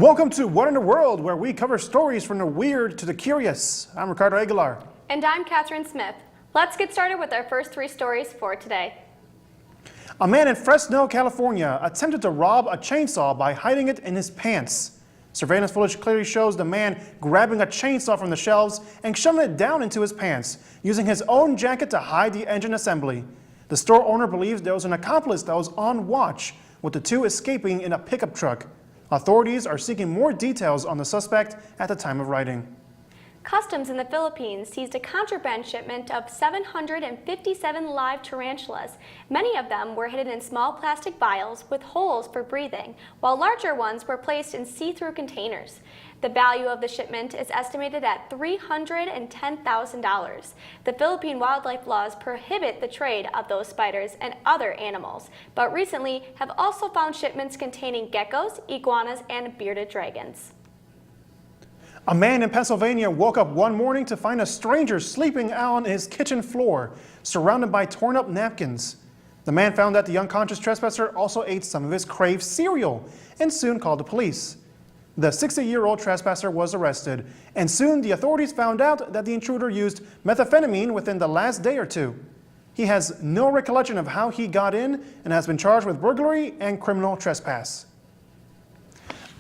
Welcome to What in the World, where we cover stories from the weird to the curious. I'm Ricardo Aguilar. And I'm Catherine Smith. Let's get started with our first three stories for today. A man in Fresno, California attempted to rob a chainsaw by hiding it in his pants. Surveillance footage clearly shows the man grabbing a chainsaw from the shelves and shoving it down into his pants, using his own jacket to hide the engine assembly. The store owner believes there was an accomplice that was on watch, with the two escaping in a pickup truck. Authorities are seeking more details on the suspect at the time of writing. Customs in the Philippines seized a contraband shipment of 757 live tarantulas. Many of them were hidden in small plastic vials with holes for breathing, while larger ones were placed in see-through containers. The value of the shipment is estimated at $310,000. The Philippine wildlife laws prohibit the trade of those spiders and other animals, but recently have also found shipments containing geckos, iguanas, and bearded dragons. A man in Pennsylvania woke up one morning to find a stranger sleeping on his kitchen floor, surrounded by torn up napkins. The man found that the unconscious trespasser also ate some of his Crave cereal and soon called the police. The 60-year-old trespasser was arrested, and soon the authorities found out that the intruder used methamphetamine within the last day or two. He has no recollection of how he got in and has been charged with burglary and criminal trespass.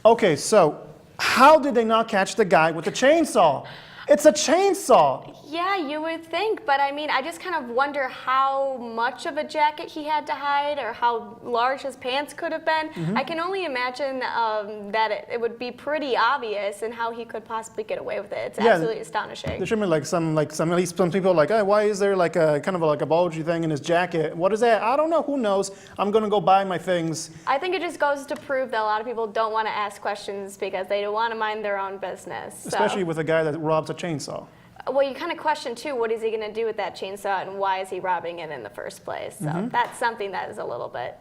Okay, so how did they not catch the guy with the chainsaw? It's a chainsaw! Yeah, you would think, but I mean, I just kind of wonder how much of a jacket he had to hide or how large his pants could have been. I can only imagine that it would be pretty obvious and how he could possibly get away with it. It's absolutely astonishing. There should be at least some people are like, hey, why is there like a kind of like a bulgy thing in his jacket? What is that? I don't know, who knows? I'm gonna go buy my things. I think it just goes to prove that a lot of people don't want to ask questions because they don't want to mind their own business. Especially with a guy that robs a chainsaw. Well, you kind of question, too, what is he going to do with that chainsaw and why is he robbing it in the first place? So that's something that is a little bit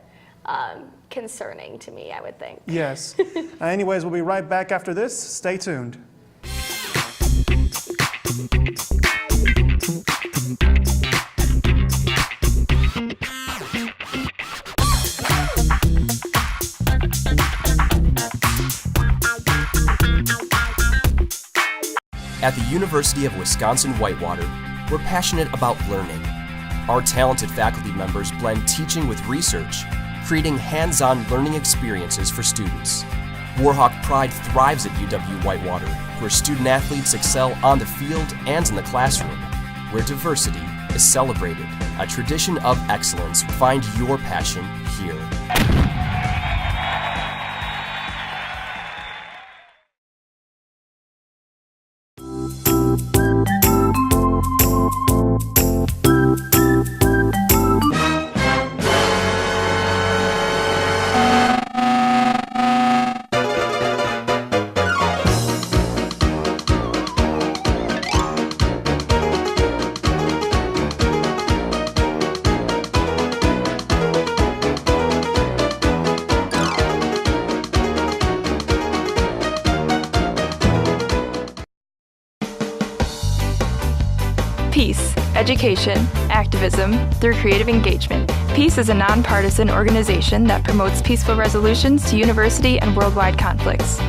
concerning to me, I would think. Yes. Anyways, we'll be right back after this. Stay tuned. At the University of Wisconsin-Whitewater, we're passionate about learning. Our talented faculty members blend teaching with research, creating hands-on learning experiences for students. Warhawk Pride thrives at UW-Whitewater, where student-athletes excel on the field and in the classroom, where diversity is celebrated. A tradition of excellence. Find your passion here. Peace, education, activism through creative engagement. Peace is a nonpartisan organization that promotes peaceful resolutions to university and worldwide conflicts.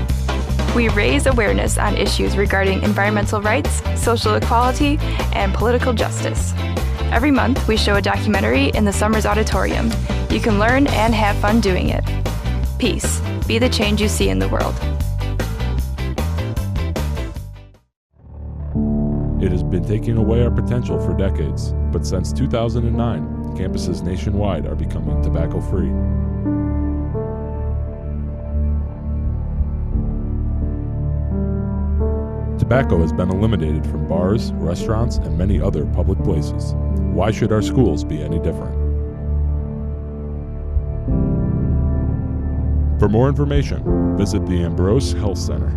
We raise awareness on issues regarding environmental rights, social equality, and political justice. Every month, we show a documentary in the Summers Auditorium. You can learn and have fun doing it. Peace. Be the change you see in the world. It has been taking away our potential for decades, but since 2009, campuses nationwide are becoming tobacco-free. Tobacco has been eliminated from bars, restaurants, and many other public places. Why should our schools be any different? For more information, visit the Ambrose Health Center.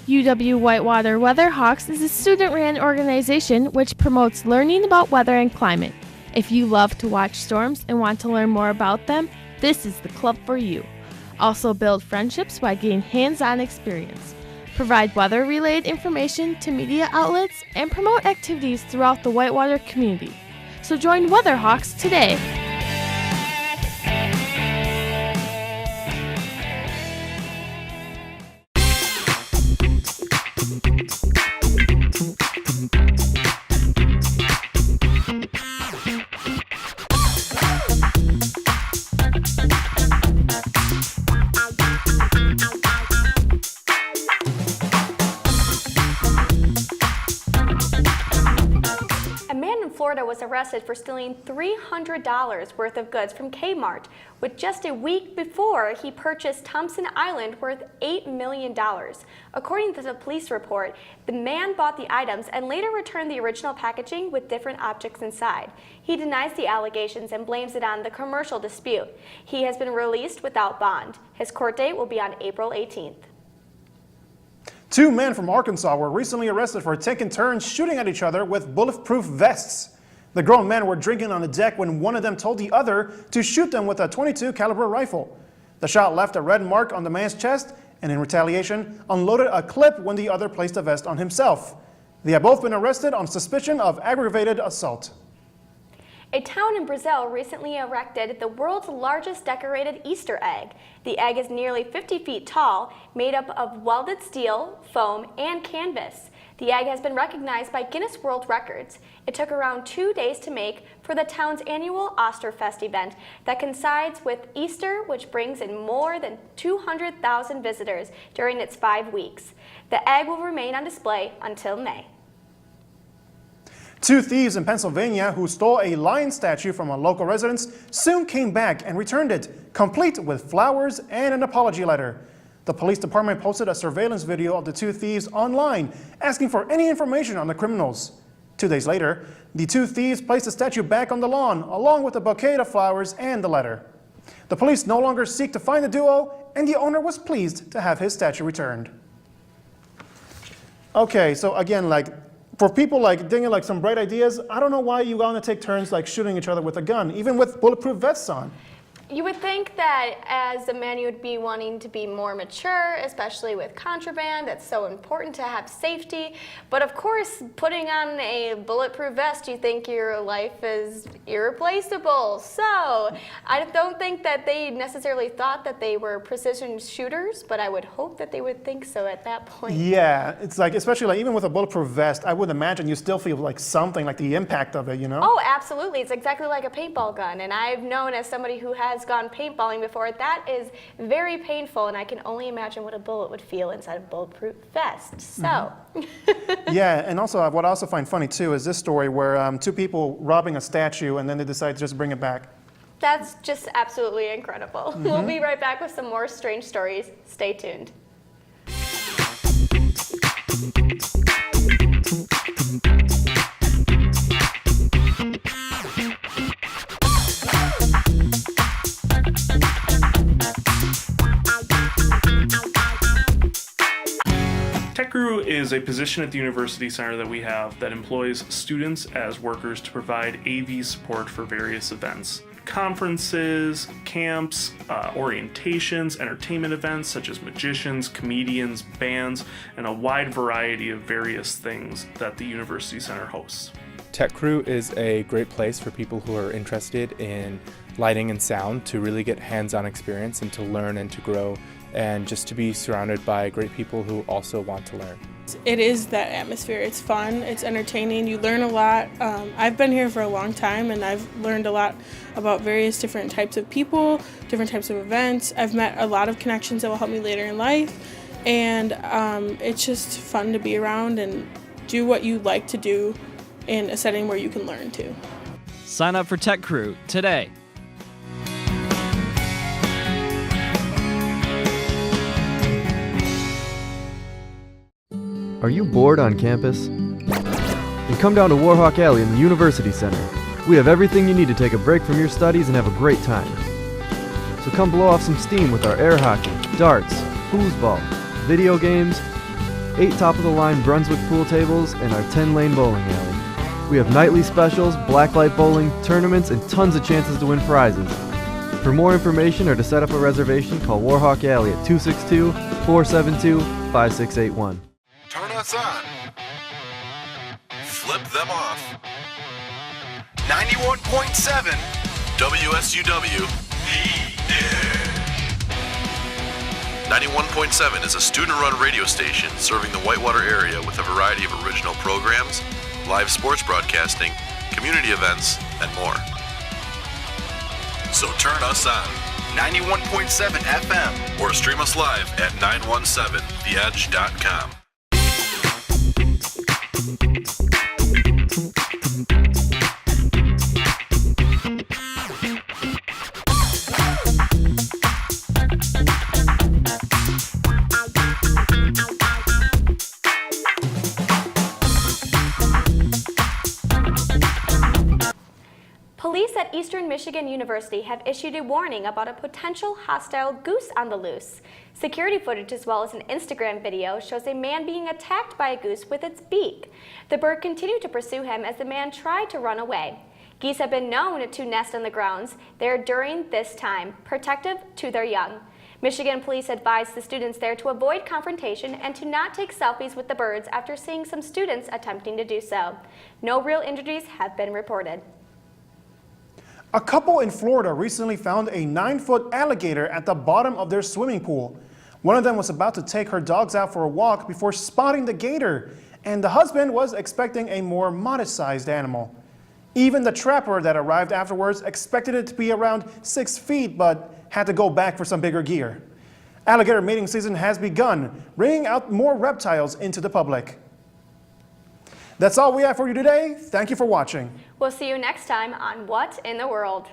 UW-Whitewater Weatherhawks is a student-ran organization which promotes learning about weather and climate. If you love to watch storms and want to learn more about them, this is the club for you. Also build friendships by getting hands-on experience. Provide weather-related information to media outlets and promote activities throughout the Whitewater community. So join Weatherhawks today. Florida was arrested for stealing $300 worth of goods from Kmart, with just a week before he purchased Thompson Island worth $8 million. According to the police report, the man bought the items and later returned the original packaging with different objects inside. He denies the allegations and blames it on the commercial dispute. He has been released without bond. His court date will be on April 18th. Two men from Arkansas were recently arrested for taking turns shooting at each other with bulletproof vests. The grown men were drinking on the deck when one of them told the other to shoot them with a .22 caliber rifle. The shot left a red mark on the man's chest and in retaliation unloaded a clip when the other placed a vest on himself. They have both been arrested on suspicion of aggravated assault. A town in Brazil recently erected the world's largest decorated Easter egg. The egg is nearly 50 feet tall, made up of welded steel, foam, and canvas. The egg has been recognized by Guinness World Records. It took around 2 days to make for the town's annual Osterfest event that coincides with Easter, which brings in more than 200,000 visitors during its 5 weeks. The egg will remain on display until May. Two thieves in Pennsylvania who stole a lion statue from a local residence soon came back and returned it, complete with flowers and an apology letter. The police department posted a surveillance video of the two thieves online, asking for any information on the criminals. 2 days later, the two thieves placed the statue back on the lawn, along with a bouquet of flowers and the letter. The police no longer seek to find the duo, and the owner was pleased to have his statue returned. Okay, so again, for people thinking some bright ideas, I don't know why you want to take turns shooting each other with a gun, even with bulletproof vests on. You would think that as a man you would be wanting to be more mature, especially with contraband. It's so important to have safety. But of course, putting on a bulletproof vest, you think your life is irreplaceable. So I don't think that they necessarily thought that they were precision shooters, but I would hope that they would think so at that point. Yeah, it's especially even with a bulletproof vest, I would imagine you still feel something, the impact of it, you know? Oh, absolutely. It's exactly like a paintball gun. And I've known as somebody who has gone paintballing before, that is very painful, and I can only imagine what a bullet would feel inside a bulletproof vest. So. Yeah, and also what I also find funny too is this story where two people robbing a statue and then they decide to just bring it back. That's just absolutely incredible. We'll be right back with some more strange stories. Stay tuned. Tech Crew is a position at the University Center that we have that employs students as workers to provide AV support for various events. Conferences, camps, orientations, entertainment events such as magicians, comedians, bands, and a wide variety of various things that the University Center hosts. Tech Crew is a great place for people who are interested in lighting and sound to really get hands-on experience and to learn and to grow, and just to be surrounded by great people who also want to learn. It is that atmosphere. It's fun, it's entertaining, you learn a lot. I've been here for a long time and I've learned a lot about various different types of people, different types of events. I've met a lot of connections that will help me later in life, and it's just fun to be around and do what you like to do in a setting where you can learn too. Sign up for Tech Crew today. Are you bored on campus? Then come down to Warhawk Alley in the University Center. We have everything you need to take a break from your studies and have a great time. So come blow off some steam with our air hockey, darts, foosball, video games, 8 top-of-the-line Brunswick pool tables, and our 10-lane bowling alley. We have nightly specials, blacklight bowling, tournaments, and tons of chances to win prizes. For more information or to set up a reservation, call Warhawk Alley at 262-472-5681. Turn us on. Flip them off. 91.7 WSUW. 91.7 is a student-run radio station serving the Whitewater area with a variety of original programs, live sports broadcasting, community events, and more. So turn us on 91.7 FM or stream us live at 917theedge.com. Police at Eastern Michigan University have issued a warning about a potential hostile goose on the loose. Security footage as well as an Instagram video shows a man being attacked by a goose with its beak. The bird continued to pursue him as the man tried to run away. Geese have been known to nest on the grounds. They are during this time protective to their young. Michigan police advised the students there to avoid confrontation and to not take selfies with the birds after seeing some students attempting to do so. No real injuries have been reported. A couple in Florida recently found a 9-foot alligator at the bottom of their swimming pool. One of them was about to take her dogs out for a walk before spotting the gator, and the husband was expecting a more modest-sized animal. Even the trapper that arrived afterwards expected it to be around 6 feet, but had to go back for some bigger gear. Alligator mating season has begun, bringing out more reptiles into the public. That's all we have for you today. Thank you for watching. We'll see you next time on What in the World.